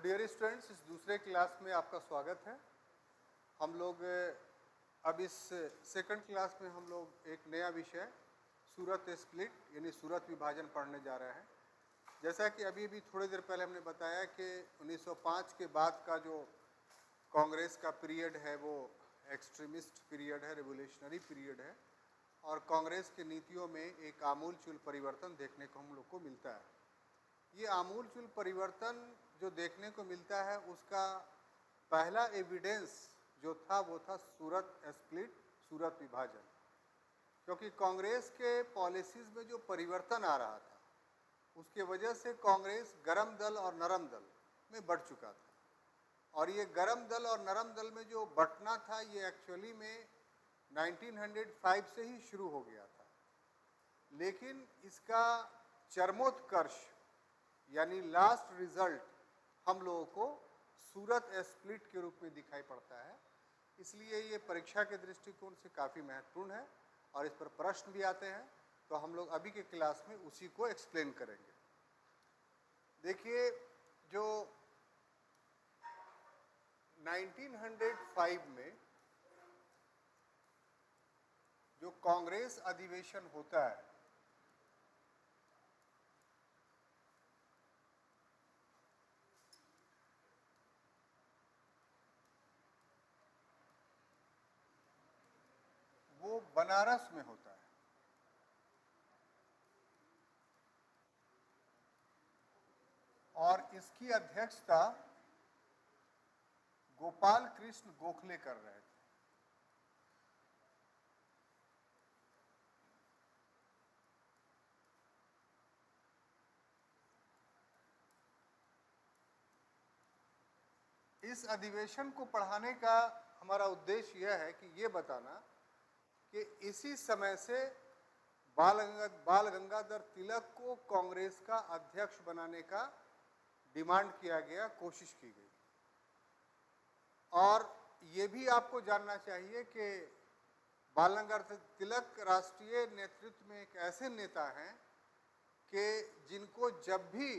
Dear students, इस दूसरे class में आपका स्वागत है। हम लोग अब इस सेकंड क्लास में हम लोग एक नया विषय सूरत स्प्लिट यानी सूरत विभाजन पढ़ने जा रहे हैं। जैसा कि अभी थोड़ी देर पहले हमने बताया कि 1905 के बाद का जो कांग्रेस का पीरियड है वो एक्सट्रीमिस्ट पीरियड है, रेवोल्यूशनरी पीरियड है, और कांग्रेस की नीतियों में एक आमूलचूल परिवर्तन देखने को हम लोग को मिलता है। ये आमूलचूल परिवर्तन जो देखने को मिलता है उसका पहला एविडेंस जो था वो था सूरत स्प्लिट, सूरत विभाजन। क्योंकि कांग्रेस के पॉलिसीज में जो परिवर्तन आ रहा था उसके वजह से कांग्रेस गरम दल और नरम दल में बढ़ चुका था, और ये गरम दल और नरम दल में जो बंटना था ये एक्चुअली में 1905 से ही शुरू हो गया था। लेकिन इसका चरमोत्कर्ष यानी लास्ट रिजल्ट हम लोगों को सूरत स्प्लिट के रूप में दिखाई पड़ता है। इसलिए ये परीक्षा के दृष्टिकोण से काफ़ी महत्वपूर्ण है और इस पर प्रश्न भी आते हैं, तो हम लोग अभी के क्लास में उसी को एक्सप्लेन करेंगे। देखिए, जो 1905 में जो कांग्रेस अधिवेशन होता है वो बनारस में होता है, और इसकी अध्यक्षता गोपाल कृष्ण गोखले कर रहे थे। इस अधिवेशन को पढ़ाने का हमारा उद्देश्य यह है कि ये बताना कि इसी समय से बाल गंगाधर तिलक को कांग्रेस का अध्यक्ष बनाने का डिमांड किया गया, कोशिश की गई। और ये भी आपको जानना चाहिए कि बाल गंगाधर तिलक राष्ट्रीय नेतृत्व में एक ऐसे नेता हैं कि जिनको जब भी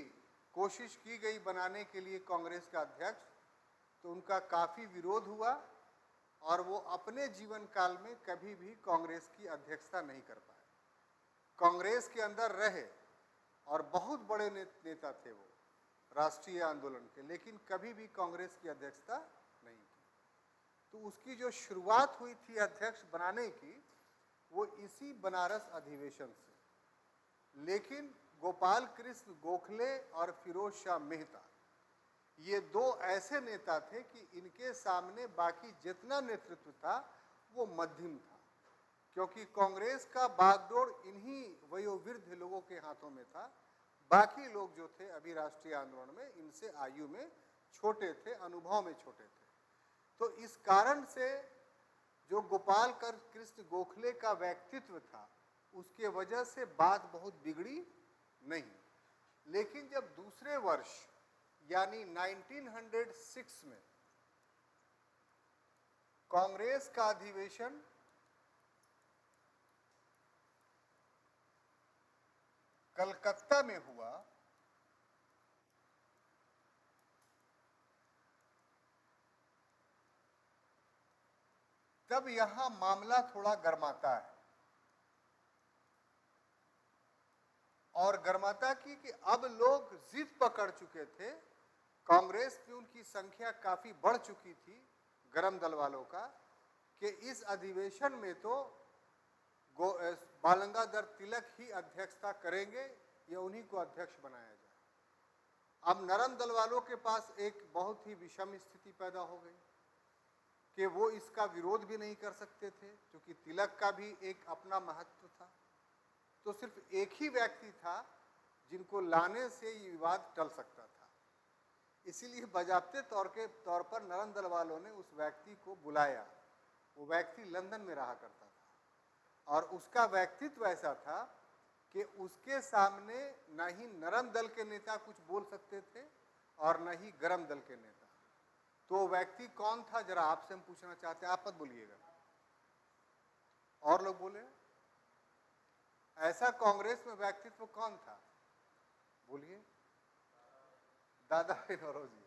कोशिश की गई बनाने के लिए कांग्रेस का अध्यक्ष तो उनका काफ़ी विरोध हुआ, और वो अपने जीवन काल में कभी भी कांग्रेस की अध्यक्षता नहीं कर पाए। कांग्रेस के अंदर रहे और बहुत बड़े नेता थे वो राष्ट्रीय आंदोलन के, लेकिन कभी भी कांग्रेस की अध्यक्षता नहीं की। तो उसकी जो शुरुआत हुई थी अध्यक्ष बनाने की वो इसी बनारस अधिवेशन से। लेकिन गोपाल कृष्ण गोखले और फिरोज शाह मेहता ये दो ऐसे नेता थे कि इनके सामने बाकी जितना नेतृत्व था वो मध्यम था, क्योंकि कांग्रेस का बागडोर इन्हीं वयोवृद्ध लोगों के हाथों में था। बाकी लोग जो थे अभी राष्ट्रीय आंदोलन में इनसे आयु में छोटे थे, अनुभव में छोटे थे। तो इस कारण से जो गोपाल कृष्ण गोखले का व्यक्तित्व था उसके वजह से बात बहुत बिगड़ी नहीं। लेकिन जब दूसरे वर्ष यानी 1906 में कांग्रेस का अधिवेशन कलकत्ता में हुआ तब यहां मामला थोड़ा गर्माता है, और गर्माता की कि अब लोग जिद पकड़ चुके थे। कांग्रेस में उनकी संख्या काफी बढ़ चुकी थी गरम दल वालों का, कि इस अधिवेशन में तो बाल गंगाधर तिलक ही अध्यक्षता करेंगे या उन्हीं को अध्यक्ष बनाया जाए। अब नरम दल वालों के पास एक बहुत ही विषम स्थिति पैदा हो गई कि वो इसका विरोध भी नहीं कर सकते थे, क्योंकि तिलक का भी एक अपना महत्व था। तो सिर्फ एक ही व्यक्ति था जिनको लाने से ये विवाद टल सकता था। इसीलिए बजाबते तौर पर नरम दल वालों ने उस व्यक्ति को बुलाया। वो व्यक्ति लंदन में रहा करता था, और उसका व्यक्तित्व ऐसा था कि उसके सामने न ही नरम दल के नेता कुछ बोल सकते थे और न ही गरम दल के नेता। तो व्यक्ति कौन था, जरा आपसे हम पूछना चाहते हैं, आप मत बोलिएगा, और लोग बोले। ऐसा कांग्रेस में व्यक्तित्व कौन था, बोलिए। दादा भाई नौरोजी।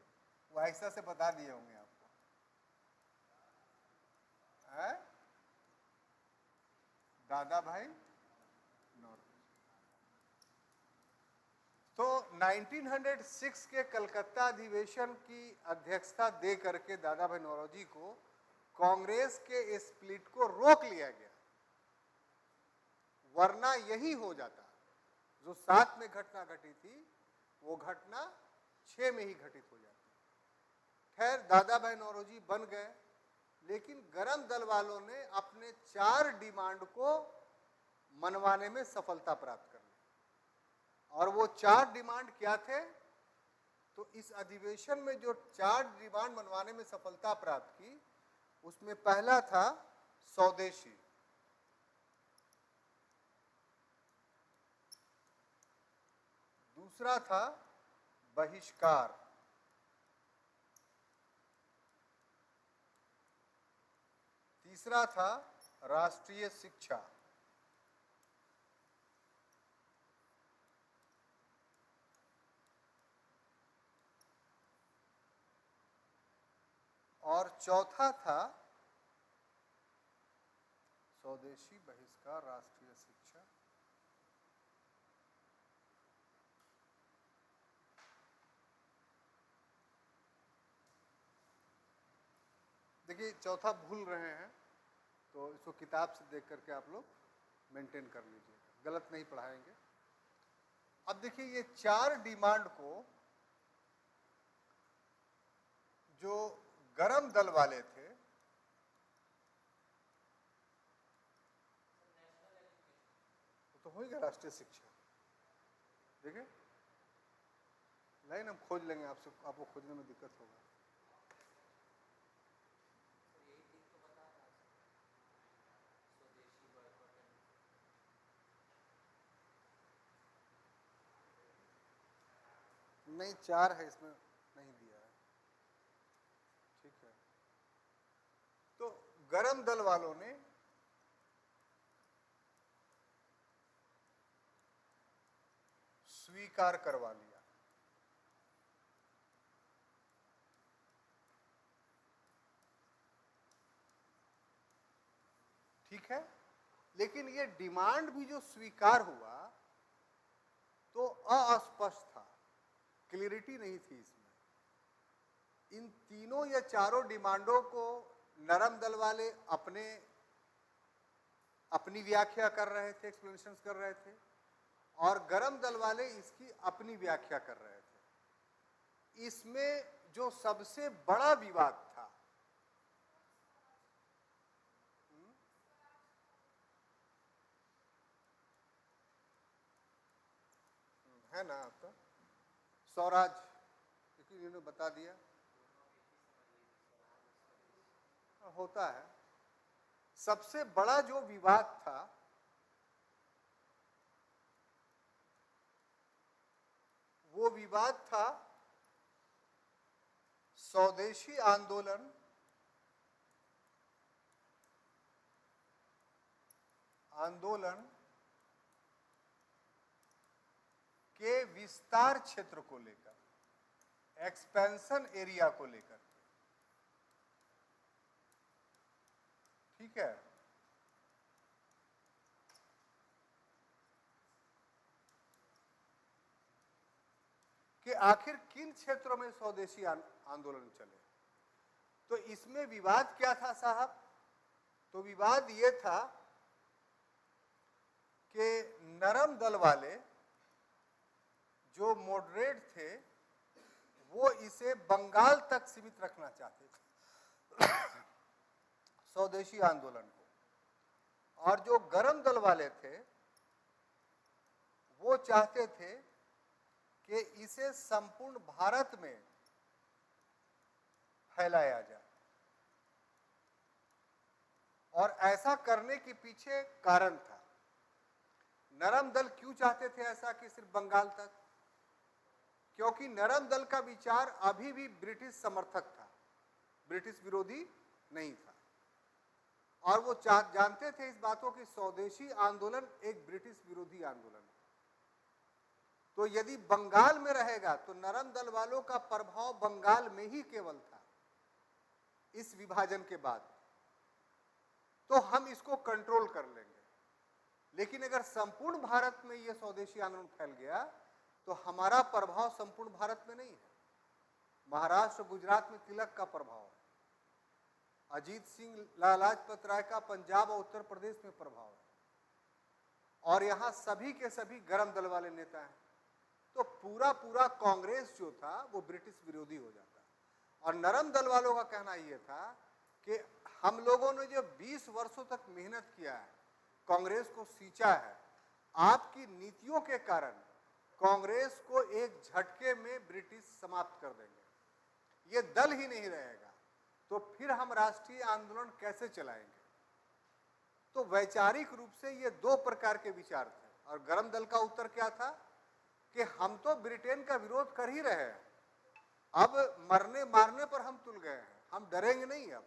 वो ऐसा से बता दिए होंगे आपको है? दादा भाई नौरोजी। तो 1906 के कलकत्ता अधिवेशन की अध्यक्षता दे करके दादा भाई नौरोजी को कांग्रेस के स्प्लिट को रोक लिया गया, वरना यही हो जाता। जो 7 में घटना घटी थी वो घटना 6 में ही घटित हो जाती। खैर दादा भाई नौरोजी बन गए, लेकिन गरम दल वालों ने अपने 4 डिमांड को मनवाने में सफलता प्राप्त कर ली। और वो 4 डिमांड क्या थे? तो इस अधिवेशन में जो 4 डिमांड मनवाने में सफलता प्राप्त की, उसमें पहला था स्वदेशी, दूसरा था बहिष्कार, तीसरा था राष्ट्रीय शिक्षा, और चौथा था स्वदेशी, बहिष्कार, राष्ट्रीय शिक्षा, देखिए चौथा भूल रहे हैं तो इसको किताब से देख करके आप लोग मेंटेन कर लीजिएगा, गलत नहीं पढ़ाएंगे। अब देखिए ये 4 डिमांड को जो गरम दल वाले थे, तो हो गया राष्ट्रीय शिक्षा। देखिए लाइन हम खोज लेंगे, आपसे आपको खोजने में दिक्कत होगा। नहीं 4 है, इसमें नहीं दिया है, ठीक है। तो गरम दल वालों ने स्वीकार करवा लिया, ठीक है। लेकिन ये डिमांड भी जो स्वीकार हुआ तो अस्पष्ट था, क्लियरिटी नहीं थी इसमें। इन तीनों या चारों डिमांडों को नरम दल वाले अपनी व्याख्या कर रहे थे, एक्सप्लेनेशन कर रहे थे, और गरम दल वाले इसकी अपनी व्याख्या कर रहे थे। इसमें जो सबसे बड़ा विवाद था, है ना आपका स्वराज, क्योंकि इन्होंने बता दिया होता है। सबसे बड़ा जो विवाद था वो विवाद था स्वदेशी आंदोलन के विस्तार क्षेत्र को लेकर, एक्सपेंशन एरिया को लेकर, ठीक है। कि आखिर किन क्षेत्रों में स्वदेशी आंदोलन चले। तो इसमें विवाद क्या था साहब? तो विवाद ये था कि नरम दल वाले जो मॉडरेट थे वो इसे बंगाल तक सीमित रखना चाहते थे स्वदेशी आंदोलन को, और जो गरम दल वाले थे वो चाहते थे कि इसे संपूर्ण भारत में फैलाया जाए। और ऐसा करने के पीछे कारण था। नरम दल क्यों चाहते थे ऐसा कि सिर्फ बंगाल तक? क्योंकि नरम दल का विचार अभी भी ब्रिटिश समर्थक था, ब्रिटिश विरोधी नहीं था, और वो जानते थे इस बातों की स्वदेशी आंदोलन एक ब्रिटिश विरोधी आंदोलन है। तो यदि बंगाल में रहेगा तो नरम दल वालों का प्रभाव बंगाल में ही केवल था इस विभाजन के बाद, तो हम इसको कंट्रोल कर लेंगे। लेकिन अगर संपूर्ण भारत में यह स्वदेशी आंदोलन फैल गया तो हमारा प्रभाव संपूर्ण भारत में नहीं है। महाराष्ट्र गुजरात में तिलक का प्रभाव है, अजीत सिंह लाला लाजपत राय का पंजाब और उत्तर प्रदेश में प्रभाव है, और यहां सभी के सभी गरम दल वाले नेता हैं। तो पूरा पूरा कांग्रेस जो था वो ब्रिटिश विरोधी हो जाता। और नरम दल वालों का कहना यह था कि हम लोगों ने जो 20 वर्षों तक मेहनत किया है, कांग्रेस को सींचा है, आपकी नीतियों के कारण कांग्रेस को एक झटके में ब्रिटिश समाप्त कर देंगे, ये दल ही नहीं रहेगा, तो फिर हम राष्ट्रीय आंदोलन कैसे चलाएंगे। तो वैचारिक रूप से ये दो प्रकार के विचार थे। और गरम दल का उत्तर क्या था कि हम तो ब्रिटेन का विरोध कर ही रहे हैं, अब मरने मारने पर हम तुल गए हैं, हम डरेंगे नहीं अब,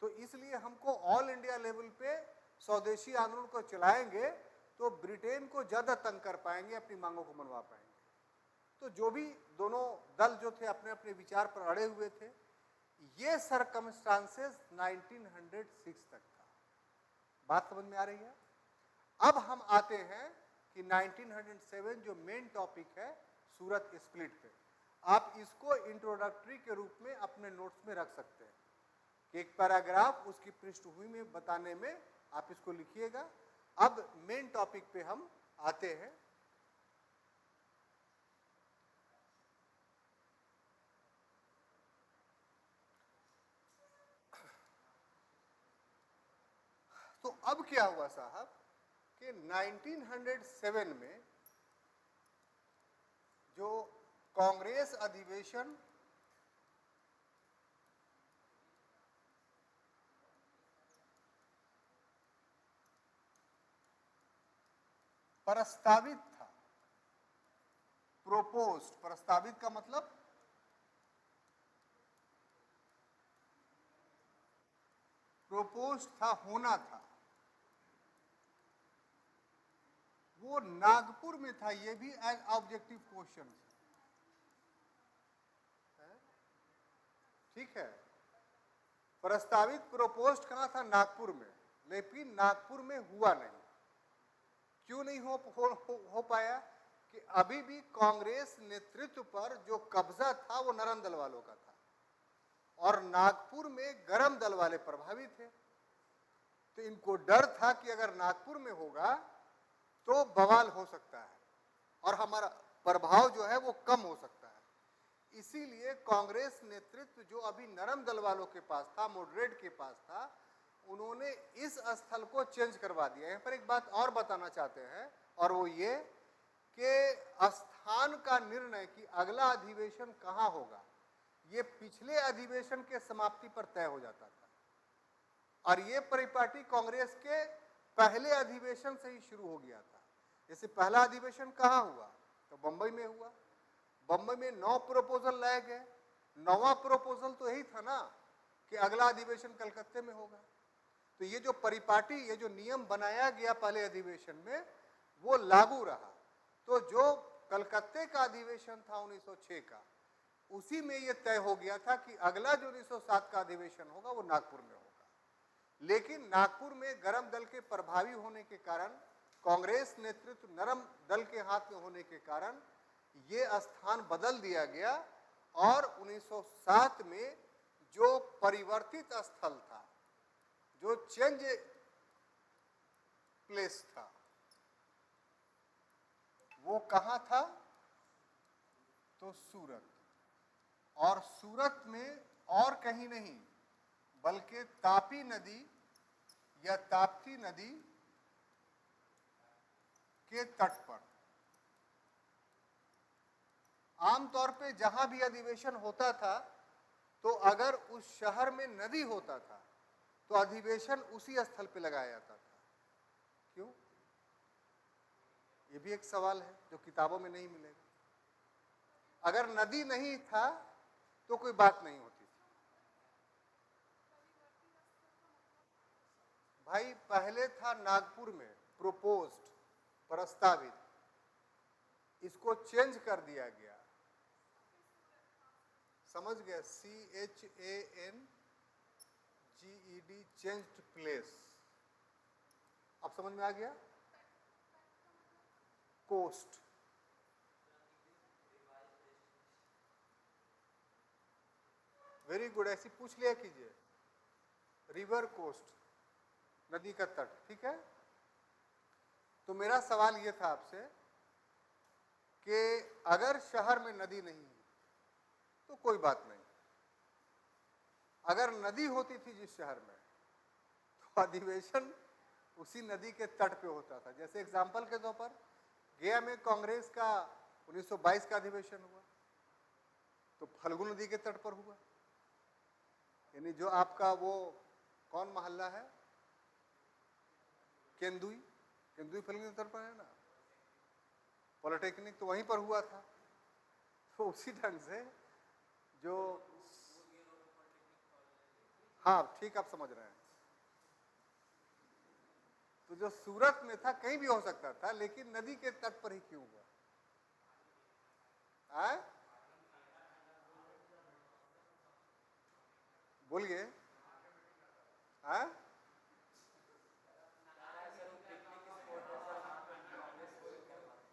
तो इसलिए हमको ऑल इंडिया लेवल पे स्वदेशी आंदोलन को चलाएंगे तो ब्रिटेन को ज्यादा तंग कर पाएंगे, अपनी मांगों को मनवा पाएंगे। तो जो भी दोनों दल जो थे अपने अपने विचार पर अड़े हुए थे। ये सरकमस्टांसेस 1906 तक था। बात समझ में आ रही है। अब हम आते हैं कि 1907 जो मेन टॉपिक है सूरत स्प्लिट पे, आप इसको इंट्रोडक्टरी के रूप में अपने नोट्स में रख सकते हैं कि एक पैराग्राफ उसकी पृष्ठभूमि में बताने में आप इसको लिखिएगा। अब मेन टॉपिक पे हम आते हैं। तो अब क्या हुआ साहब कि 1907 में जो कांग्रेस अधिवेशन प्रस्तावित था, प्रोपोज्ड, प्रस्तावित का मतलब प्रोपोज्ड था, होना था, वो नागपुर में था। ये भी एज ऑब्जेक्टिव क्वेश्चन, ठीक है। प्रस्तावित प्रोपोज्ड कहां था? नागपुर में, लेकिन नागपुर में हुआ नहीं। क्यों नहीं हो पाया? कि अभी भी कांग्रेस नेतृत्व पर जो कब्जा था वो नरम दल वालों का था, और नागपुर में गरम दल वाले प्रभावी थे। तो इनको डर था कि अगर नागपुर में होगा तो बवाल हो सकता है और हमारा प्रभाव जो है वो कम हो सकता है। इसीलिए कांग्रेस नेतृत्व जो अभी नरम दल वालों के पास था, मॉडरेट के पास था, उन्होंने इस स्थल को चेंज करवा दिया। यहाँ पर एक बात और बताना चाहते हैं, और वो ये कि स्थान का निर्णय कि अगला अधिवेशन कहाँ होगा, ये पिछले अधिवेशन के समाप्ति पर तय हो जाता था। और ये परिपाटी कांग्रेस के पहले अधिवेशन से ही शुरू हो गया था। जैसे पहला अधिवेशन कहाँ हुआ? तो बंबई में हुआ। बंबई में 9 प्रपोजल लाए गए। 9वां प्रपोजल तो यही था ना कि अगला अधिवेशन कलकत्ते में होगा। तो ये जो परिपाटी, ये जो नियम बनाया गया पहले अधिवेशन में, वो लागू रहा। तो जो कलकत्ते का अधिवेशन था 1906 का, उसी में ये तय हो गया था कि अगला जो 1907 का अधिवेशन होगा वो नागपुर में होगा। लेकिन नागपुर में गरम दल के प्रभावी होने के कारण, कांग्रेस नेतृत्व नरम दल के हाथ में होने के कारण ये स्थान बदल दिया गया, और 1907 में जो परिवर्तित स्थल था, जो चेंज प्लेस था, वो कहां था? तो सूरत। और सूरत में और कहीं नहीं बल्कि तापी नदी या ताप्ती नदी के तट पर। आमतौर पे जहां भी अधिवेशन होता था, तो अगर उस शहर में नदी होता था तो अधिवेशन उसी स्थल पे लगाया जाता था। क्यों? ये भी एक सवाल है जो किताबों में नहीं मिलेगा। अगर नदी नहीं था तो कोई बात नहीं होती थी। भाई पहले था नागपुर में प्रोपोज्ड, प्रस्तावित, इसको चेंज कर दिया गया, समझ गए, CHANGED, चेंज्ड प्लेस। अब समझ में आ गया? कोस्ट, वेरी गुड, ऐसी पूछ लिया कीजिए। रिवर कोस्ट, नदी का तट, ठीक है। तो मेरा सवाल यह था आपसे कि अगर शहर में नदी नहीं है तो कोई बात नहीं, अगर नदी होती थी जिस शहर में तो अधिवेशन उसी नदी के तट पे होता था। जैसे एग्जाम्पल के तौर पर गया में कांग्रेस का 1922 का अधिवेशन हुआ तो फल्गु नदी के तट पर हुआ, यानी जो आपका वो कौन मोहल्ला है, केंदुई, केंदुई फल्गु नदी तट पर है ना, पॉलिटेक्निक तो वहीं पर हुआ था। तो उसी ढंग से जो, हाँ ठीक, आप समझ रहे हैं। तो जो सूरत में था कहीं भी हो सकता था, लेकिन नदी के तट पर ही क्यों हुआ? बोलिए।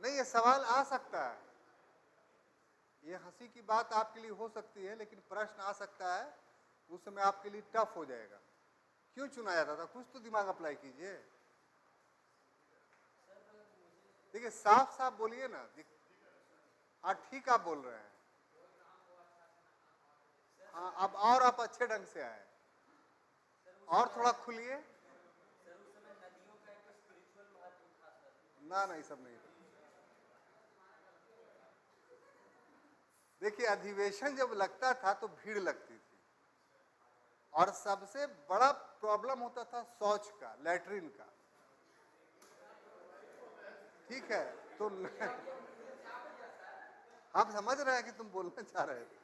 नहीं, ये सवाल आ सकता है, ये हंसी की बात आपके लिए हो सकती है, लेकिन प्रश्न आ सकता है उस समय आपके लिए टफ हो जाएगा। क्यों चुना जाता था? कुछ तो दिमाग अप्लाई कीजिए। देखिए साफ साफ बोलिए ना। हाँ ठीक आप बोल रहे हैं। हाँ अब और आप अच्छे ढंग से आए, और थोड़ा खुलिए। ना नहीं, सब नहीं। देखिए अधिवेशन जब लगता था तो भीड़ लगती थी, और सबसे बड़ा प्रॉब्लम होता था शौच का, लैट्रिन का, ठीक है। तो हम समझ रहे हैं कि तुम बोलना चाह रहे थे,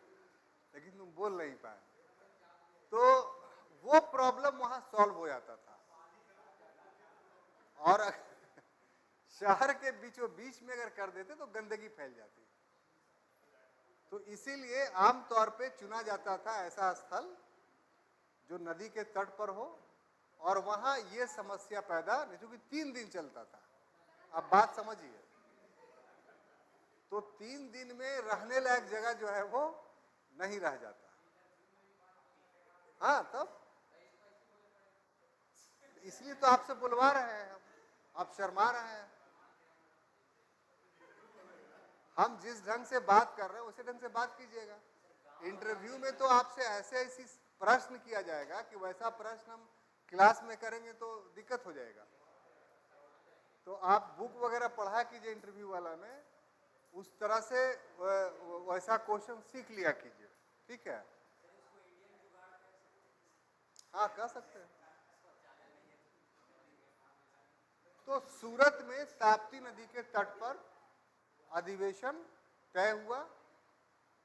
लेकिन तुम बोल नहीं पाए। तो वो प्रॉब्लम वहां सॉल्व हो जाता था, और शहर के बीचों बीच में अगर कर देते तो गंदगी फैल जाती। तो इसीलिए आमतौर पे चुना जाता था ऐसा स्थल जो नदी के तट पर हो, और वहां ये समस्या पैदा नहीं, क्योंकि 3 दिन चलता था। अब बात समझिए, तो 3 दिन में रहने लायक जगह जो है वो नहीं रह जाता। हाँ तब इसलिए तो आपसे बुलवा रहे हैं हम, आप शर्मा रहे हैं। हम जिस ढंग से बात कर रहे हैं उसी ढंग से बात कीजिएगा। इंटरव्यू में तो आपसे ऐसे ऐसी प्रश्न किया जाएगा कि वैसा प्रश्न हम क्लास में करेंगे तो दिक्कत हो जाएगा। तो आप बुक वगैरह पढ़ा कीजिए इंटरव्यू वाला में, उस तरह से वैसा क्वेश्चन सीख लिया कीजिए, ठीक है। हाँ कह सकते हैं। तो सूरत में ताप्ती नदी के तट पर अधिवेशन तय हुआ,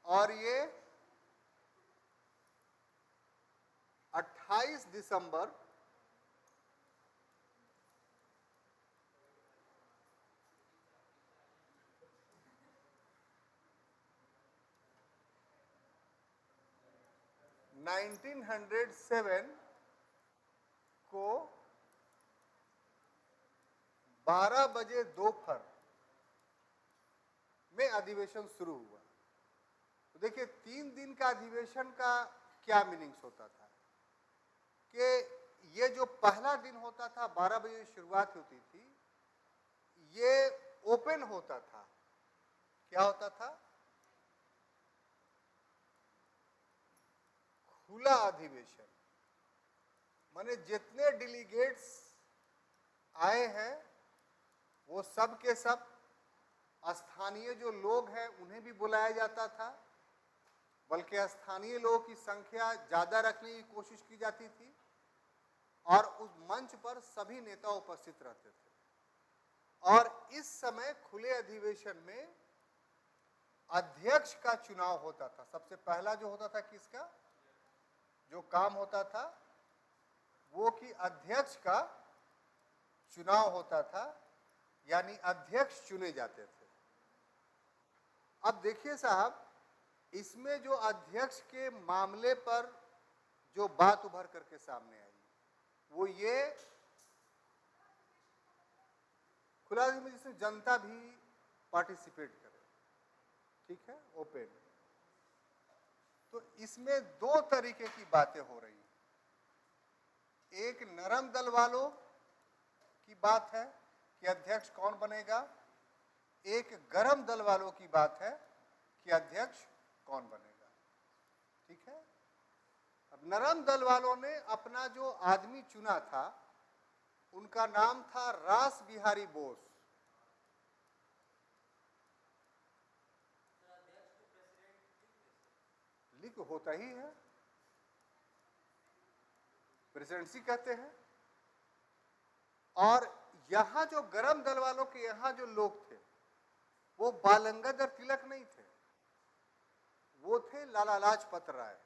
और ये 28 दिसंबर 1907 को 12 बजे दोपहर में अधिवेशन शुरू हुआ। तो देखिए 3 दिन का अधिवेशन का क्या मीनिंग्स होता था कि ये जो पहला दिन होता था 12 बजे शुरुआत होती थी, ये ओपन होता था। क्या होता था? खुला अधिवेशन, माने जितने डेलीगेट्स आए हैं वो सब के सब, स्थानीय जो लोग हैं उन्हें भी बुलाया जाता था, बल्कि स्थानीय लोगों की संख्या ज्यादा रखने की कोशिश की जाती थी, और उस मंच पर सभी नेता उपस्थित रहते थे। और इस समय खुले अधिवेशन में अध्यक्ष का चुनाव होता था। सबसे पहला जो होता था किसका जो काम होता था, वो कि अध्यक्ष का चुनाव होता था, यानी अध्यक्ष चुने जाते थे। अब देखिए साहब, इसमें जो अध्यक्ष के मामले पर जो बात उभर करके सामने आई वो ये खुला में जिसमें जनता भी पार्टिसिपेट करे, ठीक है, ओपन। तो इसमें दो तरीके की बातें हो रही हैं। एक नरम दल वालों की बात है कि अध्यक्ष कौन बनेगा, एक गरम दल वालों की बात है कि अध्यक्ष कौन बनेगा, ठीक है। अब नरम दल वालों ने अपना जो आदमी चुना था उनका नाम था रास बिहारी बोस। लिख होता ही है, प्रेसिडेंसी कहते हैं। और यहां जो गरम दल वालों के यहां जो लोग थे वो बाल गंगाधर तिलक नहीं थे, वो थे लाला लाजपत राय।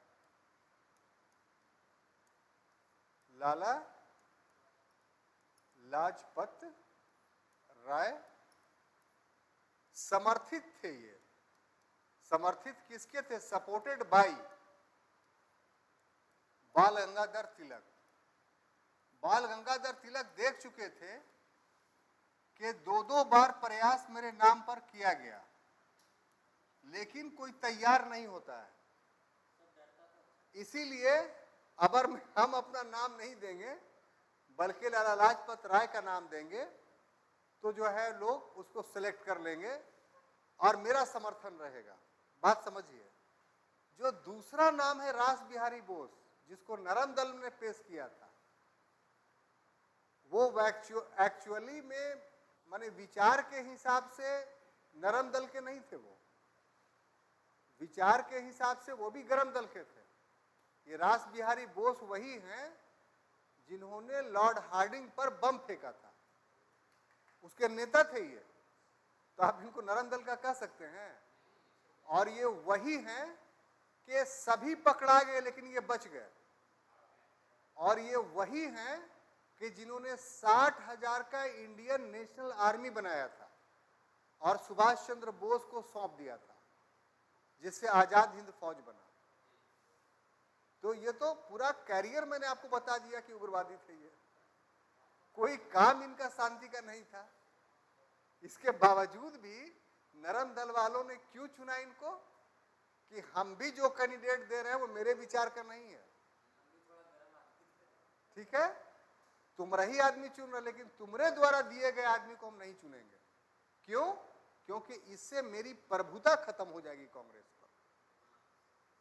लाला लाजपत राय समर्थित थे। ये समर्थित किसके थे? सपोर्टेड बाय बाल गंगाधर तिलक। बाल गंगाधर तिलक देख चुके थे कि दो दो बार प्रयास मेरे नाम पर किया गया लेकिन कोई तैयार नहीं होता है, इसीलिए अगर हम अपना नाम नहीं देंगे बल्कि लाला लाजपत राय का नाम देंगे तो जो है लोग उसको सिलेक्ट कर लेंगे और मेरा समर्थन रहेगा। बात समझिए। जो दूसरा नाम है रास बिहारी बोस, जिसको नरम दल ने पेश किया था, वो एक्चुअली में माने विचार के हिसाब से नरम दल के नहीं थे, वो विचार के हिसाब से वो भी गरम दल के थे। ये रास बिहारी बोस वही हैं जिन्होंने लॉर्ड हार्डिंग पर बम फेंका था, उसके नेता थे ये, तो आप इनको नरम दल का कह सकते हैं। और ये वही हैं कि सभी पकड़ा गए लेकिन ये बच गए। और ये वही हैं कि जिन्होंने 60,000 का इंडियन नेशनल आर्मी बनाया था और सुभाष चंद्र बोस को सौंप दिया था, जिससे आजाद हिंद फौज बना। तो ये तो पूरा कैरियर मैंने आपको बता दिया कि उग्रवादी थे ये, कोई काम इनका शांति का नहीं था। इसके बावजूद भी नरम दल वालों ने क्यों चुना इनको कि हम भी जो कैंडिडेट दे रहे हैं वो मेरे विचार का नहीं है, ठीक है, तुम्हारा ही आदमी चुन रहे, लेकिन तुम्हारे द्वारा दिए गए आदमी को हम नहीं चुनेंगे। क्यों? क्योंकि इससे मेरी प्रभुता खत्म हो जाएगी कांग्रेस पर।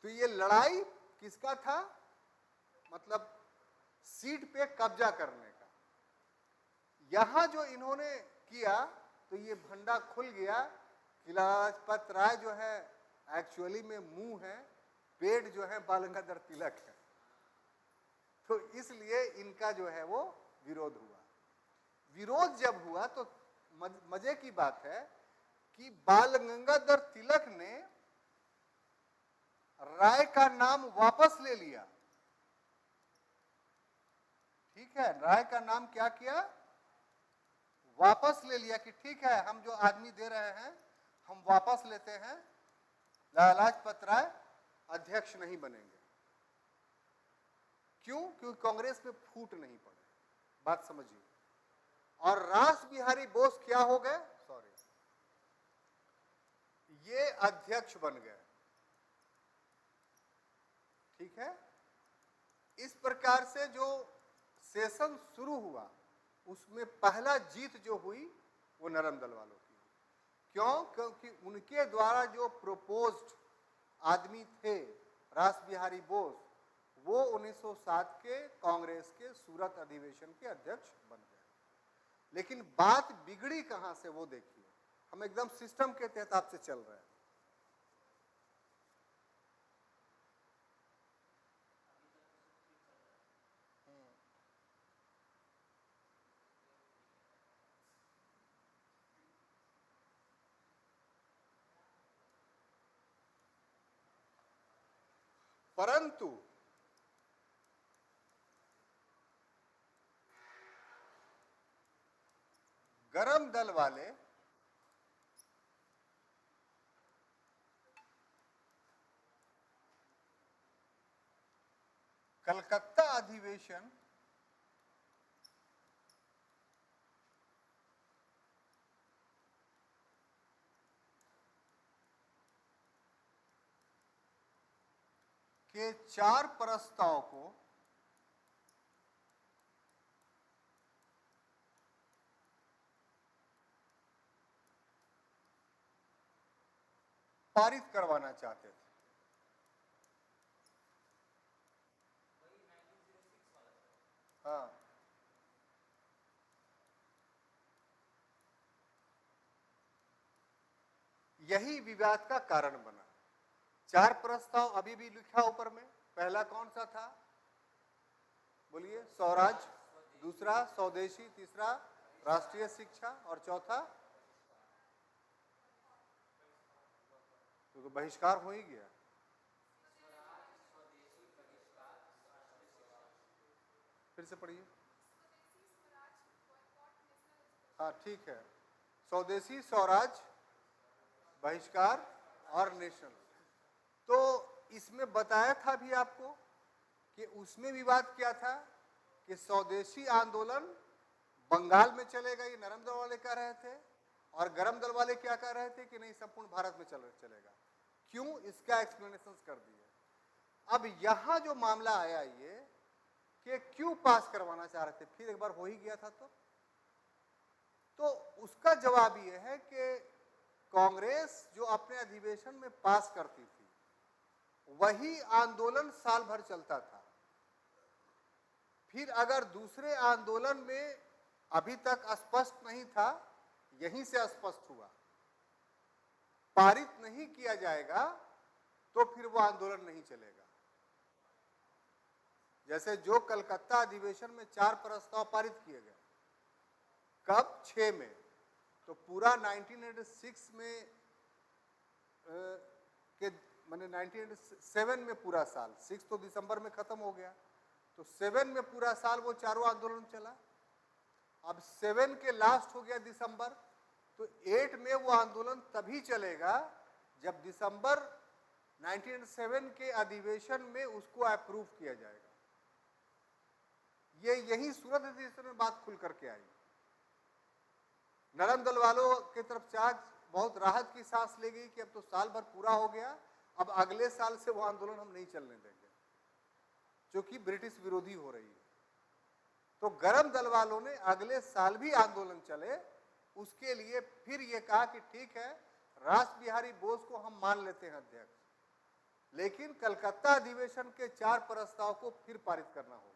तो ये लड़ाई किसका था? मतलब सीट पे कब्जा करने का। यहां जो इन्होंने किया तो ये भंडा खुल गया कि लाला लाजपत राय जो है एक्चुअली में मुंह है, पेट जो है बाल गंगाधर तिलक है। तो इसलिए इनका जो है वो विरोध हुआ। विरोध जब हुआ तो मजे की बात है कि बाल गंगाधर तिलक ने राय का नाम वापस ले लिया, ठीक है, राय का नाम क्या किया? वापस ले लिया कि ठीक है, हम जो आदमी दे रहे हैं हम वापस लेते हैं, लाला लाजपत राय अध्यक्ष नहीं बनेंगे। क्यों? क्योंकि कांग्रेस में फूट नहीं पड़े। बात समझिए। और रास बिहारी बोस क्या हो गए? सॉरी, ये अध्यक्ष बन गए, ठीक है। इस प्रकार से जो सेशन शुरू हुआ उसमें पहला जीत जो हुई वो नरम दल वालों की। क्यों? क्योंकि उनके द्वारा जो प्रोपोज्ड आदमी थे रास बिहारी बोस, वो 1907 के कांग्रेस के सूरत अधिवेशन के अध्यक्ष बन गए। लेकिन बात बिगड़ी कहां से वो देखिए, हम एकदम सिस्टम के तहत आपसे चल रहे हैं। परंतु गरम दल वाले कलकत्ता अधिवेशन के 4 प्रस्ताव को पारित करवाना चाहते थे। हाँ, यही विवाद का कारण बना। 4 प्रस्ताव अभी भी लिखा ऊपर में। पहला कौन सा था? बोलिए। स्वराज, दूसरा स्वदेशी, तीसरा राष्ट्रीय शिक्षा और चौथा तो बहिष्कार हो ही गया। फिर से पढ़िए। हाँ ठीक है। स्वदेशी, स्वराज, बहिष्कार और नेशनल। तो इसमें बताया था भी आपको कि उसमें विवाद क्या था कि स्वदेशी आंदोलन बंगाल में चलेगा, ये नरम दल वाले कह रहे थे, और गरम दल वाले क्या कह रहे थे कि नहीं संपूर्ण भारत में चलेगा। क्यों? इसका एक्सप्लेनेशन कर दिए। अब यहां जो मामला आया ये कि क्यों पास करवाना चाह रहे थे, फिर एक बार हो ही गया था तो उसका जवाब ये है कि कांग्रेस जो अपने अधिवेशन में पास करती थी वही आंदोलन साल भर चलता था। फिर अगर दूसरे आंदोलन में अभी तक स्पष्ट नहीं था, यहीं से स्पष्ट हुआ, पारित नहीं किया जाएगा तो फिर वो आंदोलन नहीं चलेगा। जैसे जो कलकत्ता अधिवेशन में 4 प्रस्ताव पारित किए गए, कब? 6 में। तो पूरा 1986 में के मैंने 1987 में पूरा साल, 6 तो दिसंबर में खत्म हो गया, तो 7 में पूरा साल वो चारों आंदोलन चला। अब 7 के लास्ट हो गया दिसंबर, तो 8 में वो आंदोलन तभी चलेगा जब दिसंबर 1987 के अधिवेशन में उसको अप्रूव किया जाएगा। ये यही सूरत अधिवेशन में बात खुल करके आई। नरम दल वालों की तरफ से आज बहुत राहत की सांस ले गई कि अब तो साल भर पूरा हो गया, अब अगले साल से वो आंदोलन हम नहीं चलने देंगे, क्योंकि ब्रिटिश विरोधी हो रही है। तो गरम दल वालों ने अगले साल भी आंदोलन चले, उसके लिए फिर ये कहा कि ठीक है, रास बिहारी बोस को हम मान लेते हैं अध्यक्ष, लेकिन कलकत्ता अधिवेशन के 4 प्रस्ताव को फिर पारित करना होगा।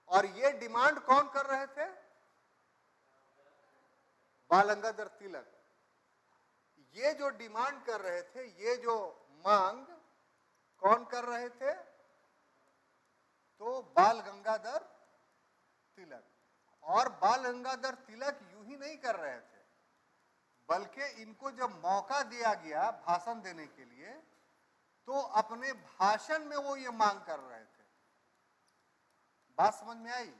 और ये डिमांड कौन कर रहे थे? बाल गंगाधर तिलक। ये जो डिमांड कर रहे थे, ये जो मांग कौन कर रहे थे? तो बाल गंगाधर तिलक। और बाल गंगाधर तिलक यूं ही नहीं कर रहे थे, बल्कि इनको जब मौका दिया गया भाषण देने के लिए, तो अपने भाषण में वो ये मांग कर रहे थे। बात समझ में आई?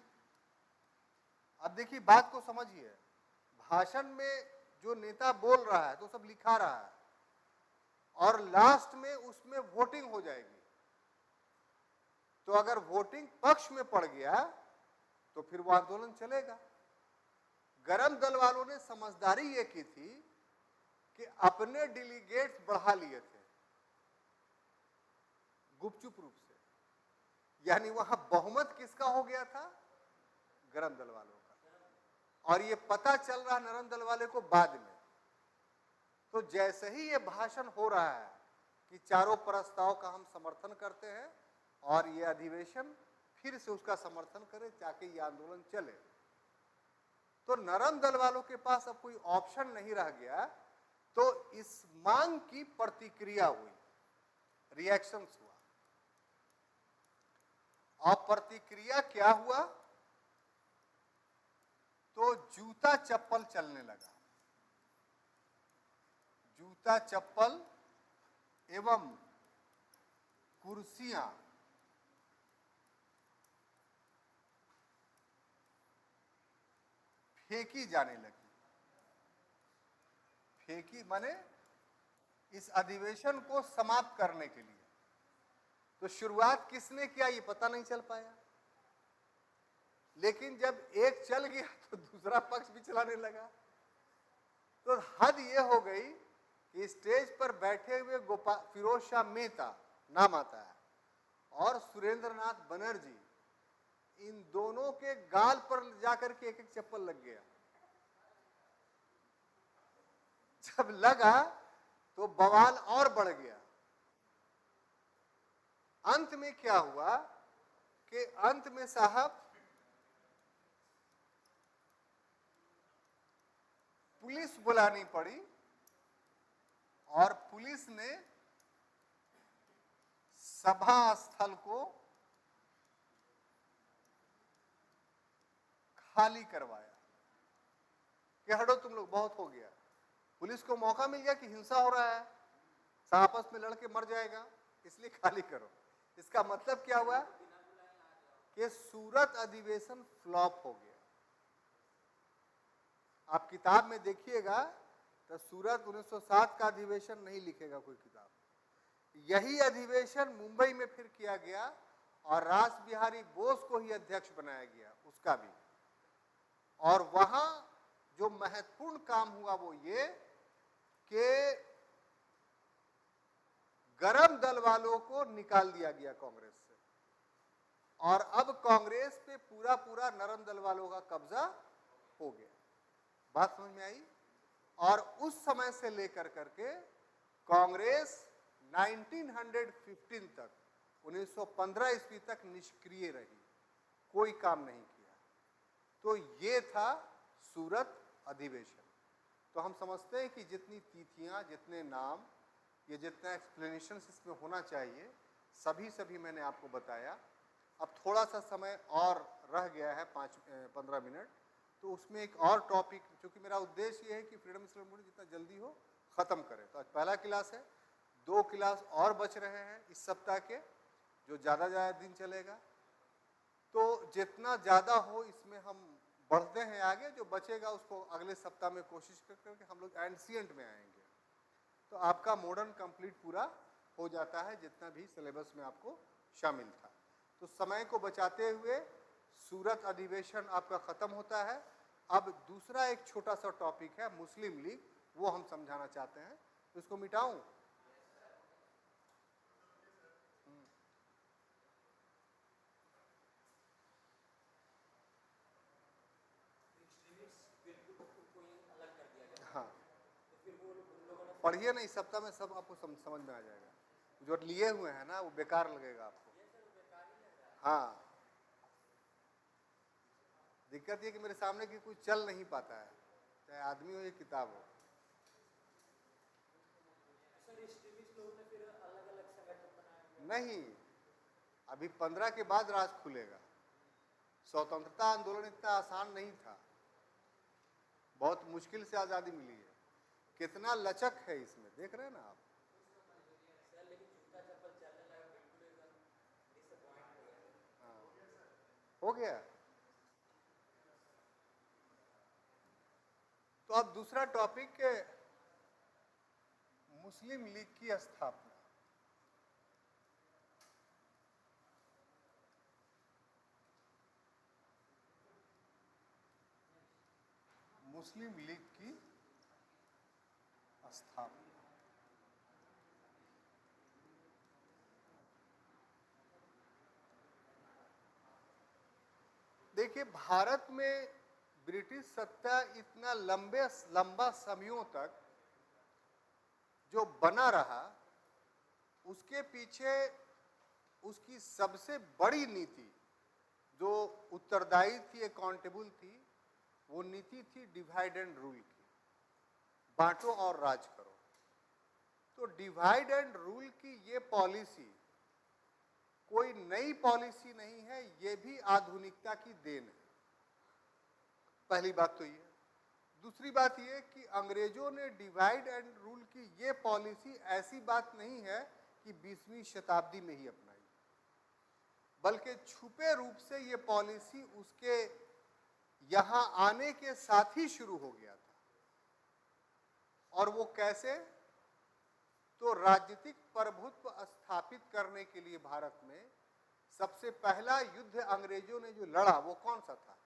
अब देखिए, बात को समझिए। भाषण में जो नेता बोल रहा है तो सब लिखा रहा है, और लास्ट में उसमें वोटिंग हो जाएगी। तो अगर वोटिंग पक्ष में पड़ गया तो फिर वो आंदोलन चलेगा। गरम दल वालों ने समझदारी ये की थी कि अपने डेलीगेट्स बढ़ा लिए थे गुपचुप रूप से, यानी वहां बहुमत किसका हो गया था? गरम दल वालों का। और ये पता चल रहा नरम दल वाले को बाद में। तो जैसे ही ये भाषण हो रहा है कि चारों प्रस्ताव का हम समर्थन करते हैं और ये अधिवेशन फिर से उसका समर्थन करे ताकि ये आंदोलन चले, तो नरम दल वालों के पास अब कोई ऑप्शन नहीं रह गया। तो इस मांग की प्रतिक्रिया हुई, रिएक्शंस हुआ। और प्रतिक्रिया क्या हुआ? तो जूता चप्पल चलने लगा। जूता चप्पल एवं कुर्सियां फेंकी जाने लगी। फेंकी माने इस अधिवेशन को समाप्त करने के लिए। तो शुरुआत किसने किया ये पता नहीं चल पाया, लेकिन जब एक चल गया तो दूसरा पक्ष भी चलाने लगा। तो हद ये हो गई कि स्टेज पर बैठे हुए फिरोज शाह मेहता नाम आता है और सुरेंद्रनाथ बनर्जी, इन दोनों के गाल पर जाकर के एक एक चप्पल लग गया। जब लगा तो बवाल और बढ़ गया। अंत में क्या हुआ कि अंत में साहब पुलिस बुलानी पड़ी और पुलिस ने सभा स्थल को खाली करवाया कि हटो तुम लोग, बहुत हो गया। पुलिस को मौका मिल गया कि हिंसा हो रहा है, आपस में लड़के मर जाएगा, इसलिए खाली करो। इसका मतलब क्या हुआ कि सूरत अधिवेशन फ्लॉप हो गया। आप किताब में देखिएगा तो सूरत 1907 का अधिवेशन नहीं लिखेगा कोई किताब। यही अधिवेशन मुंबई में फिर किया गया और रास बिहारी बोस को ही अध्यक्ष बनाया गया उसका भी। और वहां जो महत्वपूर्ण काम हुआ वो ये कि गरम दल वालों को निकाल दिया गया कांग्रेस से, और अब कांग्रेस पे पूरा पूरा नरम दल वालों का कब्जा हो गया। बात समझ में आई? और उस समय से लेकर करके कांग्रेस 1915 तक, 1915 ईस्वी तक निष्क्रिय रही, कोई काम नहीं किया। तो ये था सूरत अधिवेशन। तो हम समझते हैं कि जितनी तिथियां, जितने नाम, ये जितना एक्सप्लेनेशन इसमें होना चाहिए, सभी मैंने आपको बताया। अब थोड़ा सा समय और रह गया है, 5-15 मिनट, तो उसमें एक और टॉपिक, क्योंकि मेरा उद्देश्य ये है कि फ्रीडम स्लोगन मूवमेंट जितना जल्दी हो ख़त्म करें। तो आज पहला क्लास है, 2 क्लास और बच रहे हैं इस सप्ताह के, जो ज़्यादा दिन चलेगा। तो जितना ज़्यादा हो इसमें हम बढ़ते हैं आगे, जो बचेगा उसको अगले सप्ताह में कोशिश करके हम लोग एंशिएंट में आएंगे। तो आपका मॉडर्न कंप्लीट पूरा हो जाता है, जितना भी सिलेबस में आपको शामिल था। तो समय को बचाते हुए सूरत अधिवेशन आपका ख़त्म होता है। अब दूसरा एक छोटा सा टॉपिक है मुस्लिम लीग, वो हम समझाना चाहते हैं। तो इसको मिटाऊं? हाँ, पढ़िए ना, इस सप्ताह में सब आपको समझ में आ जाएगा। जो लिए हुए हैं ना वो बेकार लगेगा आपको। हाँ, दिक्कत ये कि मेरे सामने की कोई चल नहीं पाता है, चाहे आदमी हो या किताब हो। नहीं, अभी 15 के बाद राज खुलेगा। स्वतंत्रता आंदोलन इतना आसान नहीं था, बहुत मुश्किल से आज़ादी मिली है। कितना लचक है इसमें, देख रहे हैं ना आप। हाँ, हो गया। तो अब दूसरा टॉपिक, मुस्लिम लीग की स्थापना। मुस्लिम लीग की स्थापना। देखिए, भारत में ब्रिटिश सत्ता इतना लंबा समयों तक जो बना रहा, उसके पीछे उसकी सबसे बड़ी नीति जो उत्तरदायी थी, अकाउंटेबल थी, वो नीति थी डिवाइड एंड रूल की, बांटो और राज करो। तो डिवाइड एंड रूल की ये पॉलिसी कोई नई पॉलिसी नहीं है, ये भी आधुनिकता की देन है। पहली बात तो ये। दूसरी बात ये कि अंग्रेजों ने डिवाइड एंड रूल की ये पॉलिसी ऐसी बात नहीं है कि 20वीं शताब्दी में ही अपनाई, बल्कि छुपे रूप से ये पॉलिसी उसके यहां आने के साथ ही शुरू हो गया था। और वो कैसे? तो राजनीतिक प्रभुत्व स्थापित करने के लिए भारत में सबसे पहला युद्ध अंग्रेजों ने जो लड़ा वो कौन सा था?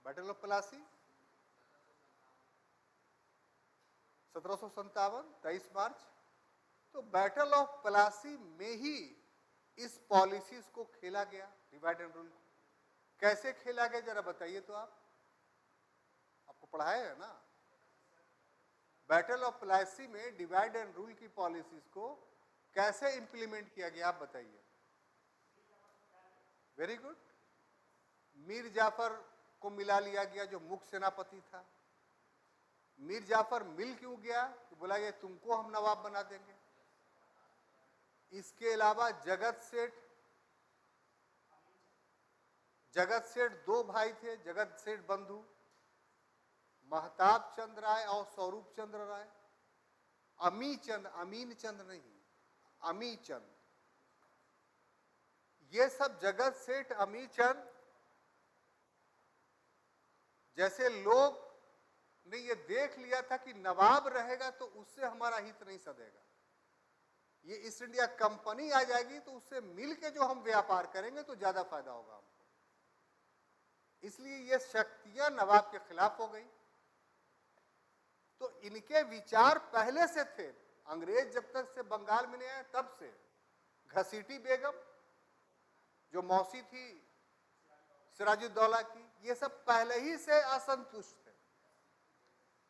बैटल ऑफ प्लासी, 1757, 23 मार्च। तो बैटल ऑफ प्लासी में ही इस पॉलिसीज को खेला गया, डिवाइड एंड रूल। कैसे खेला गया जरा बताइए तो आप, आपको पढ़ाया है ना। बैटल ऑफ प्लासी में डिवाइड एंड रूल की पॉलिसीज को कैसे इंप्लीमेंट किया गया आप बताइए। Very good. मीर जाफर को मिला लिया गया जो मुख्य सेनापति था। मीर जाफर मिल क्यों गया? तो बोला गया तुमको हम नवाब बना देंगे। इसके अलावा जगत सेठ दो भाई थे, जगत सेठ बंधु, महताब चंद राय और स्वरूप चंद्र राय। अमी चंद, अमीन चंद नहीं, अमी चंद। ये सब जगत सेठ, अमी चंद जैसे लोग ने ये देख लिया था कि नवाब रहेगा तो उससे हमारा हित नहीं सधेगा, ये ईस्ट इंडिया कंपनी आ जाएगी तो उससे मिलके जो हम व्यापार करेंगे तो ज्यादा फायदा होगा हमको। इसलिए ये शक्तियां नवाब के खिलाफ हो गई। तो इनके विचार पहले से थे, अंग्रेज जब तक से बंगाल में नहीं आए तब से। घसीटी बेगम जो मौसी थी सिराजुद्दौला की, ये सब पहले ही से असंतुष्ट थे।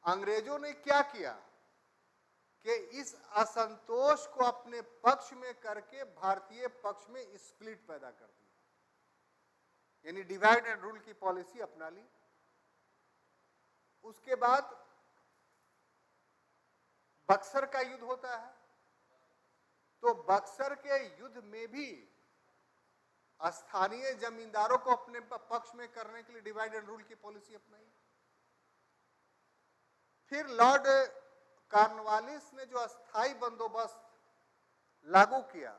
अंग्रेजों ने क्या किया कि इस असंतोष को अपने पक्ष में करके भारतीय पक्ष में स्प्लिट पैदा कर दी, यानी डिवाइड एंड रूल की पॉलिसी अपना ली। उसके बाद बक्सर का युद्ध होता है, तो बक्सर के युद्ध में भी स्थानीय जमींदारों को अपने पक्ष में करने के लिए डिवाइड एंड रूल की पॉलिसी अपनाई। फिर लॉर्ड कॉर्नवालिस ने जो अस्थाई बंदोबस्त लागू किया,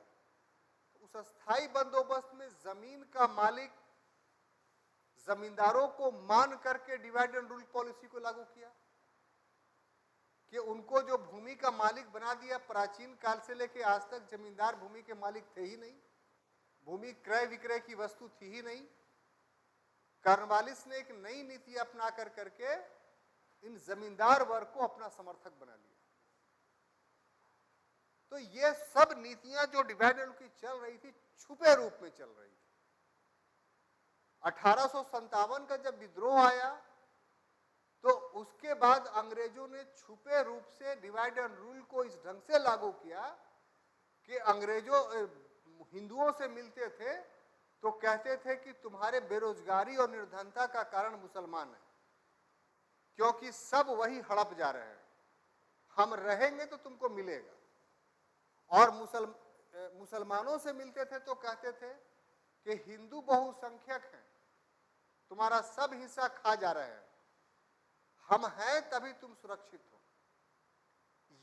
उस अस्थाई बंदोबस्त में जमीन का मालिक जमींदारों को मान करके डिवाइड एंड रूल पॉलिसी को लागू किया कि उनको जो भूमि का मालिक बना दिया। प्राचीन काल से लेकर आज तक जमींदार भूमि के मालिक थे ही नहीं, भूमि क्रय विक्रय की वस्तु थी ही नहीं। कॉर्नवालिस ने एक नई नीति अपना कर करके इन जमींदार वर्ग को अपना समर्थक बना लिया। तो ये सब नीतियां जो डिवाइड एंड की चल रही थी, छुपे रूप में चल रही थी। 1857 का जब विद्रोह आया तो उसके बाद अंग्रेजों ने छुपे रूप से डिवाइड एंड रूल को इस ढंग से लागू किया कि अंग्रेजों हिंदुओं से मिलते थे तो कहते थे कि तुम्हारे बेरोजगारी और निर्धनता का कारण मुसलमान है, क्योंकि सब वही हड़प जा रहे हैं, हम रहेंगे तो तुमको मिलेगा। और मुसलमानों से मिलते थे तो कहते थे कि हिंदू बहुसंख्यक हैं, तुम्हारा सब हिस्सा खा जा रहे हैं, हम हैं तभी तुम सुरक्षित हो।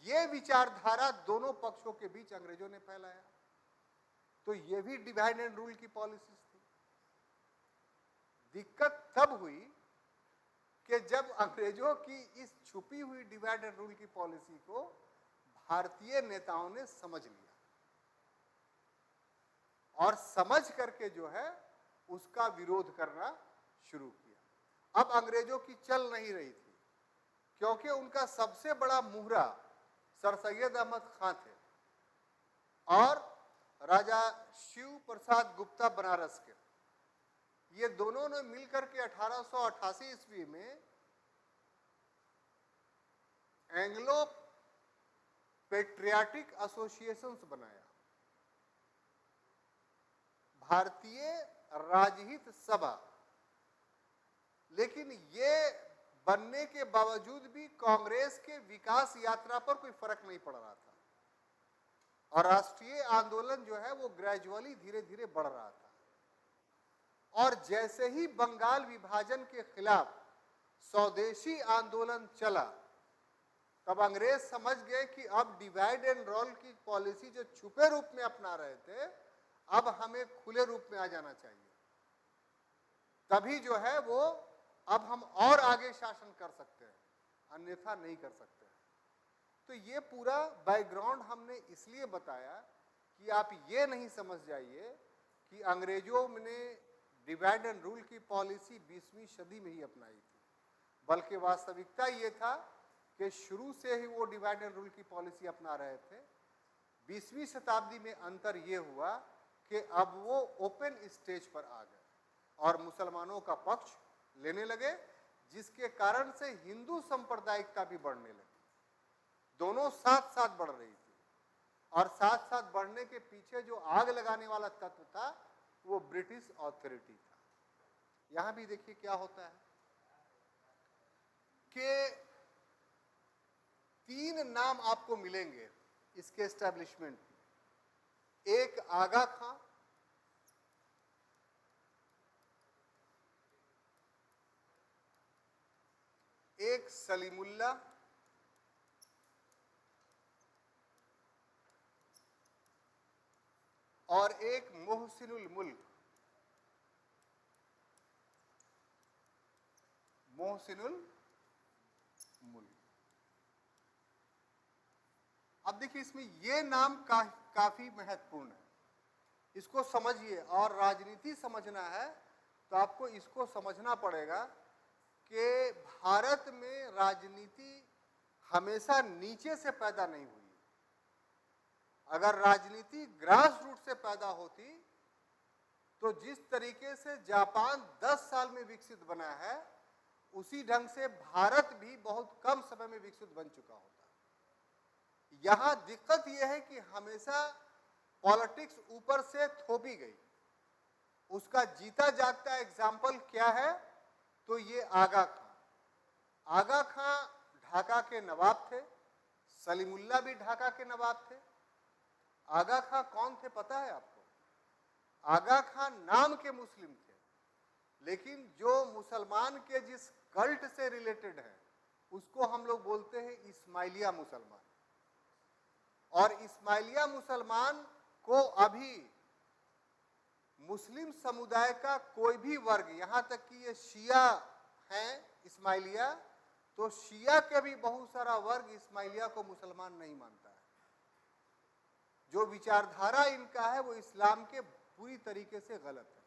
ये विचारधारा दोनों पक्षों के बीच अंग्रेजों ने फैलाया। तो ये भी डिवाइड एंड रूल की पॉलिसीज थी। दिक्कत तब हुई कि जब अंग्रेजों की इस छुपी हुई डिवाइड एंड रूल की पॉलिसी को भारतीय नेताओं ने समझ लिया और समझ करके जो है उसका विरोध करना शुरू किया। अब अंग्रेजों की चल नहीं रही थी, क्योंकि उनका सबसे बड़ा मुहरा सर सैयद अहमद खां थे और राजा शिव प्रसाद गुप्ता बनारस के। ये दोनों ने मिलकर के 1888 ईस्वी में एंग्लो पेट्रियाटिक एसोसिएशंस बनाया, भारतीय राजहित सभा। लेकिन ये बनने के बावजूद भी कांग्रेस के विकास यात्रा पर कोई फर्क नहीं पड़ रहा था और राष्ट्रीय आंदोलन जो है वो ग्रेजुअली धीरे धीरे बढ़ रहा था। और जैसे ही बंगाल विभाजन के खिलाफ स्वदेशी आंदोलन चला, तब अंग्रेज समझ गए कि अब डिवाइड एंड रूल की पॉलिसी जो छुपे रूप में अपना रहे थे, अब हमें खुले रूप में आ जाना चाहिए। तभी जो है वो अब हम और आगे शासन कर सकते हैं, अन्यथा नहीं कर सकते। तो ये पूरा बैकग्राउंड हमने इसलिए बताया कि आप ये नहीं समझ जाइए कि अंग्रेजों ने डिवाइड एंड रूल की पॉलिसी 20वीं सदी में ही अपनाई थी, बल्कि वास्तविकता ये था कि शुरू से ही वो डिवाइड एंड रूल की पॉलिसी अपना रहे थे। 20वीं शताब्दी में अंतर ये हुआ कि अब वो ओपन स्टेज पर आ गए और मुसलमानों का पक्ष लेने लगे, जिसके कारण से हिंदू सांप्रदायिकता भी बढ़ने लगी। दोनों साथ साथ बढ़ रही थी और साथ साथ बढ़ने के पीछे जो आग लगाने वाला तत्व था वो ब्रिटिश अथॉरिटी था। यहां भी देखिए क्या होता है कि 3 नाम आपको मिलेंगे इसके एस्टेब्लिशमेंट में। एक आगा खां, एक सलीमुल्लाह, और एक मोहसिनुल मुल्क। मोहसिनुल मुल्क। अब देखिए इसमें ये नाम काफी महत्वपूर्ण है, इसको समझिए। और राजनीति समझना है तो आपको इसको समझना पड़ेगा कि भारत में राजनीति हमेशा नीचे से पैदा नहीं हुई। अगर राजनीति ग्रास रूट से पैदा होती तो जिस तरीके से जापान 10 साल में विकसित बना है, उसी ढंग से भारत भी बहुत कम समय में विकसित बन चुका होता। यहां दिक्कत यह है कि हमेशा पॉलिटिक्स ऊपर से थोपी गई। उसका जीता जागता एग्जाम्पल क्या है? तो ये आगा खां। आगा खां ढाका के नवाब थे, सलीमुल्लाह भी ढाका के नवाब थे। आगा खां कौन थे पता है आपको? आगा खां नाम के मुस्लिम थे, लेकिन जो मुसलमान के जिस कल्ट से रिलेटेड है उसको हम लोग बोलते हैं इस्माइलिया मुसलमान। और इस्माइलिया मुसलमान को अभी मुस्लिम समुदाय का कोई भी वर्ग, यहां तक कि ये शिया हैं इस्माइलिया, तो शिया के भी बहुत सारा वर्ग इस्माइलिया को मुसलमान नहीं मानता है। जो विचारधारा इनका है वो इस्लाम के पूरी तरीके से गलत है।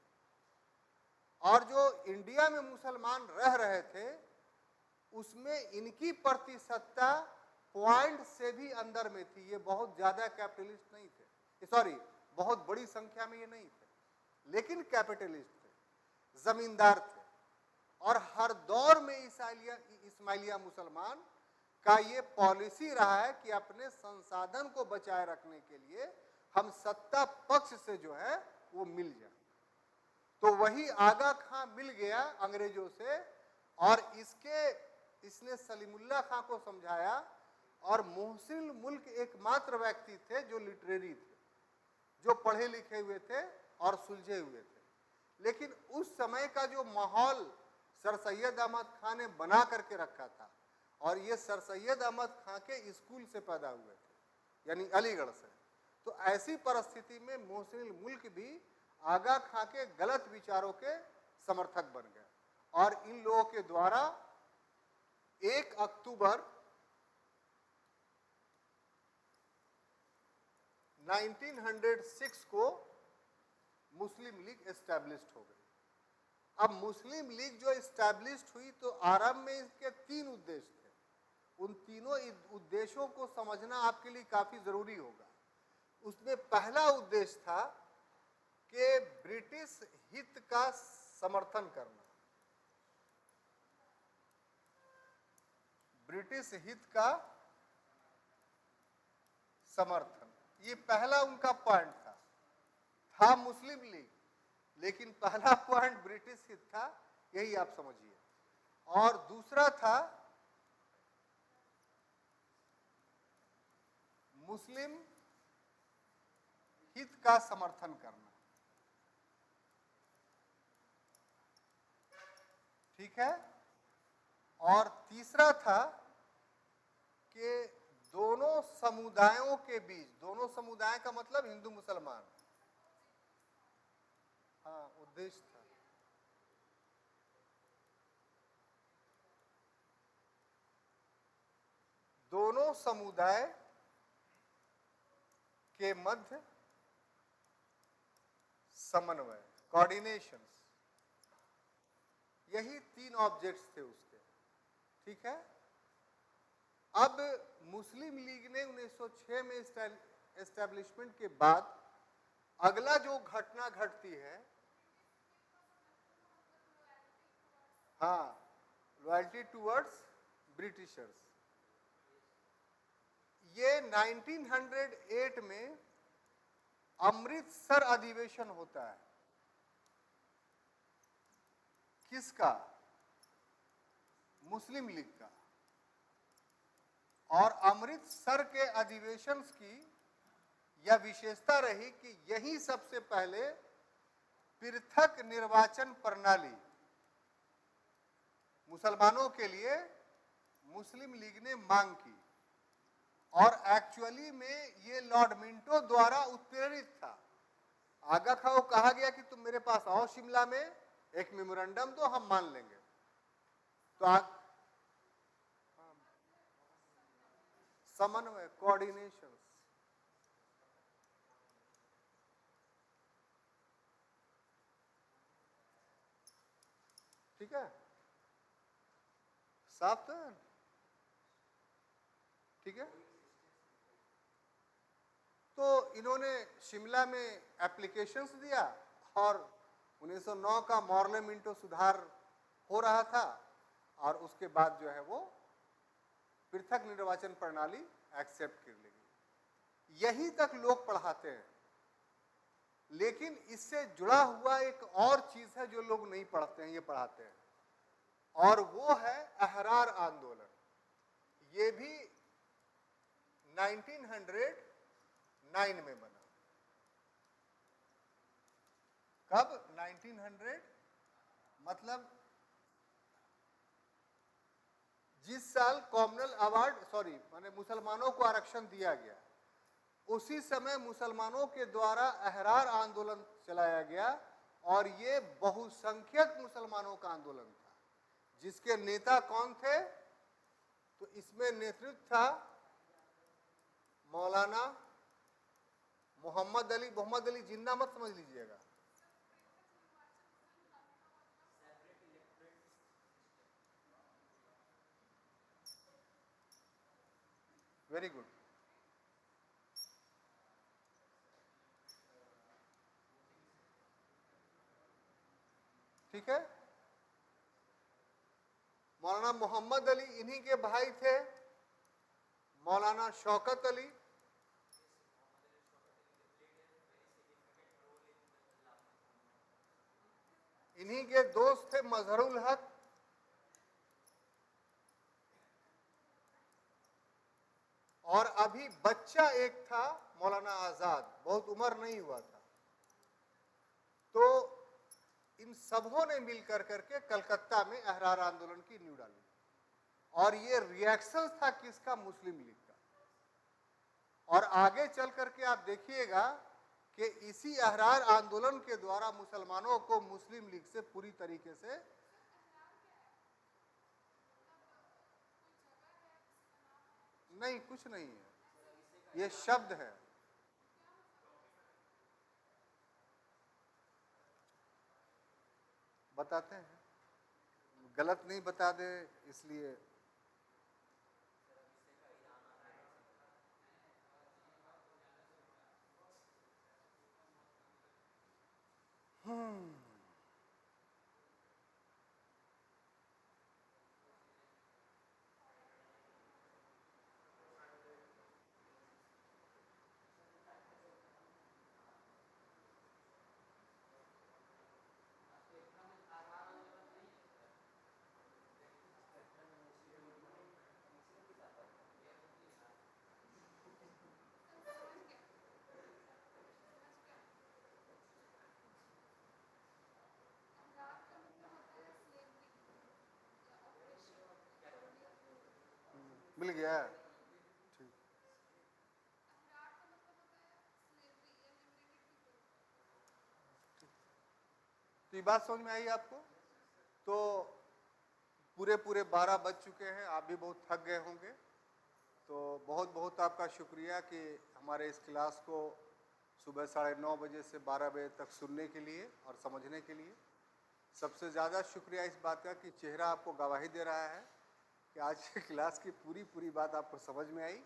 और जो इंडिया में मुसलमान रह रहे थे उसमें इनकी प्रतिशतता पॉइंट से भी अंदर में थी। ये बहुत ज्यादा कैपिटलिस्ट नहीं थे, सॉरी बहुत बड़ी संख्या में ये नहीं थे, लेकिन कैपिटलिस्ट थे, जमींदार थे। और हर दौर में इस्माइलिया मुसलमान का ये पॉलिसी रहा है कि अपने संसाधन को बचाए रखने के लिए हम सत्ता पक्ष से जो है वो मिल जाए। तो वही आगा खां मिल गया अंग्रेजों से, और इसने सलीमुल्लाह खां को समझाया। और मोहसिन मुल्क एकमात्र व्यक्ति थे जो लिटरेरी थे, जो पढ़े लिखे हुए थे और सुलझे हुए थे। लेकिन उस समय का जो माहौल सर सैयद अहमद खां ने बना करके रखा था, और ये सर सैयद अहमद खां के स्कूल से पैदा हुए थे, यानी अलीगढ़ से, तो ऐसी परिस्थिति में मोहसिन मुल्क भी आगा खां के गलत विचारों के समर्थक बन गए। और इन लोगों के द्वारा 1 अक्टूबर 1906 को मुस्लिम लीग एस्टैब्लिश्ड हो गई। अब मुस्लिम लीग जो एस्टैब्लिश्ड हुई तो आरंभ में इसके 3 उद्देश्य थे। उन तीनों उद्देश्यों को समझना आपके लिए काफी जरूरी होगा। उसमें पहला उद्देश्य था कि ब्रिटिश हित का समर्थन करना, ब्रिटिश हित का समर्थन, ये पहला उनका पॉइंट था मुस्लिम लीग, लेकिन पहला पॉइंट ब्रिटिश हित था, यही आप समझिए। और दूसरा था मुस्लिम हित का समर्थन करना, ठीक है। और तीसरा था कि दोनों समुदायों के बीच, दोनों समुदाय का मतलब हिंदू मुसलमान, हाँ उद्देश्य था। दोनों समुदाय के मध्य समन्वय, कोऑर्डिनेशन, यही 3 ऑब्जेक्ट्स थे उसके। ठीक है। अब मुस्लिम लीग ने 1906 में एस्टैब्लिशमेंट के बाद अगला जो घटना घटती है, हाँ, लॉयल्टी टुवर्ड्स ब्रिटिशर्स। ये 1908 में अमृतसर अधिवेशन होता है। किसका? मुस्लिम लीग का। और अमृतसर के अधिवेशन की यह विशेषता रही कि यही सबसे पहले पृथक निर्वाचन प्रणाली मुसलमानों के लिए मुस्लिम लीग ने मांग की। और एक्चुअली में ये लॉर्ड मिंटो द्वारा उत्प्रेरित था। आगा खाओ कहा गया कि तुम मेरे पास आओ शिमला में, एक मेमोरेंडम दो, हम मान लेंगे। तो समन्वय, कोऑर्डिनेशन। ठीक है, साफ तो है? ठीक है। तो इन्होंने शिमला में एप्लीकेशंस दिया और 1909 का मॉर्ले मिंटो सुधार हो रहा था और उसके बाद जो है वो पृथक निर्वाचन प्रणाली एक्सेप्ट कर लेगी। यही तक लोग पढ़ाते हैं। लेकिन इससे जुड़ा हुआ एक और चीज है जो लोग नहीं पढ़ते हैं, ये पढ़ाते हैं, और वो है अहरार आंदोलन। ये भी 1909 में बना। कब? 1900, मतलब जिस साल कॉमनल अवार्ड, सॉरी माने मुसलमानों को आरक्षण दिया गया, उसी समय मुसलमानों के द्वारा अहरार आंदोलन चलाया गया और ये बहुसंख्यक मुसलमानों का आंदोलन था। जिसके नेता कौन थे? तो इसमें नेतृत्व था मौलाना मोहम्मद अली। मोहम्मद अली जिन्ना मत समझ लीजिएगा। Very good. ठीक है। मौलाना मोहम्मद अली, इन्हीं के भाई थे मौलाना शौकत अली। इन्हीं के दोस्त थे मजहरुल हक। और अभी बच्चा एक था मौलाना आजाद, बहुत उम्र नहीं हुआ था। तो इन सबों ने मिलकर करके कलकत्ता में अहरार आंदोलन की नींव डाली। और ये रिएक्शन था किसका? मुस्लिम लीग का। और आगे चल करके आप देखिएगा कि इसी अहरार आंदोलन के द्वारा मुसलमानों को मुस्लिम लीग से पूरी तरीके से, नहीं कुछ नहीं है, ये शब्द है। बताते हैं, गलत नहीं बता दे इसलिए। मिल गया। ठीक। तो ये बात समझ में आई आपको? तो पूरे 12 बज चुके हैं, आप भी बहुत थक गए होंगे। तो बहुत बहुत आपका शुक्रिया कि हमारे इस क्लास को सुबह 9:30 बजे से 12 बजे तक सुनने के लिए और समझने के लिए। सबसे ज़्यादा शुक्रिया इस बात का कि चेहरा आपको गवाही दे रहा है कि आज की क्लास की पूरी बात आपको समझ में आई।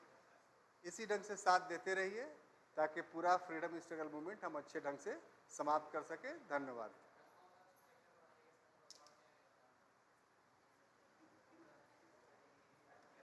इसी ढंग से साथ देते रहिए ताकि पूरा फ्रीडम स्ट्रगल मूवमेंट हम अच्छे ढंग से समाप्त कर सकें। धन्यवाद।